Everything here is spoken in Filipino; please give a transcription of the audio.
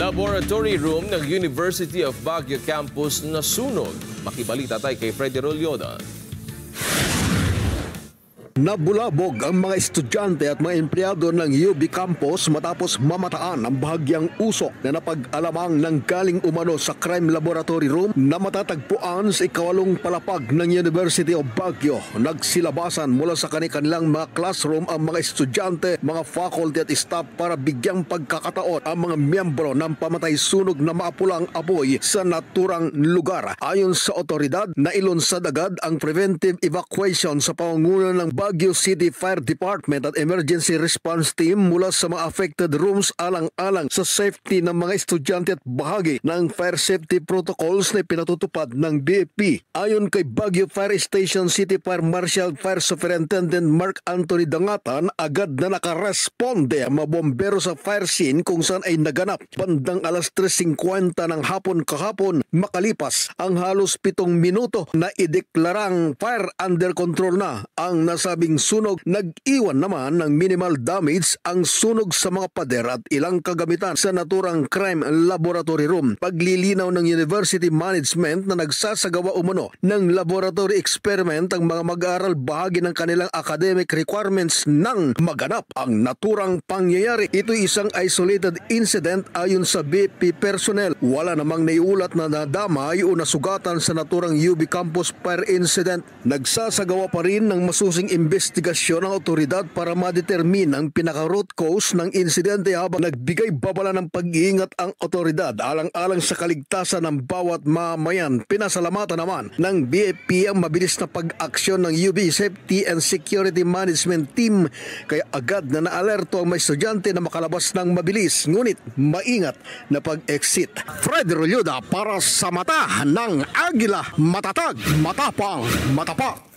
Laboratory room ng University of Baguio campus nasunog. Makibalita tayo kay Freddy Rolyoda. Nabulabog ang mga estudyante at mga empleyado ng UB campus matapos mamataan ang bahagyang usok na napag-alamang ng galing umano sa crime laboratory room na matatagpuan sa ikawalong palapag ng University of Baguio. Nagsilabasan mula sa kanilang mga classroom ang mga estudyante, mga faculty at staff para bigyang pagkakataon ang mga miyembro ng pamatay sunog na maapulang apoy sa naturang lugar. Ayon sa otoridad, nailunsad agad ang preventive evacuation sa pamumuno ng Baguio City Fire Department at Emergency Response Team mula sa mga affected rooms alang-alang sa safety ng mga estudyante at bahagi ng fire safety protocols na pinatutupad ng BFP. Ayon kay Baguio Fire Station City Fire Marshal Fire Superintendent Mark Anthony Dangatan, agad na nakaresponde ang mga bombero sa fire scene kung saan ay naganap bandang alas 3:50 ng hapon kahapon. Makalipas ang halos 7 minuto na ideklarang fire under control na ang nasabing sunog. Nag-iwan naman ng minimal damage ang sunog sa mga pader at ilang kagamitan sa naturang crime laboratory room. Paglilinaw ng university management na nagsasagawa umano ng laboratory experiment ang mga mag-aaral bahagi ng kanilang academic requirements nang maganap ang naturang pangyayari. Ito'y isang isolated incident ayon sa BP personnel. Wala namang naiulat na nadamay o nasugatan sa naturang UB campus fire incident. Nagsasagawa pa rin ng masusing investigasyon ng otoridad para madetermine ang pinaka-root cause ng insidente habang nagbigay babala ng pag-iingat ang otoridad alang-alang sa kaligtasan ng bawat mamayan. Pinasalamatan naman ng BFP ang mabilis na pag-aksyon ng UB Safety and Security Management Team kaya agad na naalerto ang mga estudyante na makalabas ng mabilis ngunit maingat na pag-exit. Fred Rolyoda para sa mata ng Agila, matatag, matapang, matapat.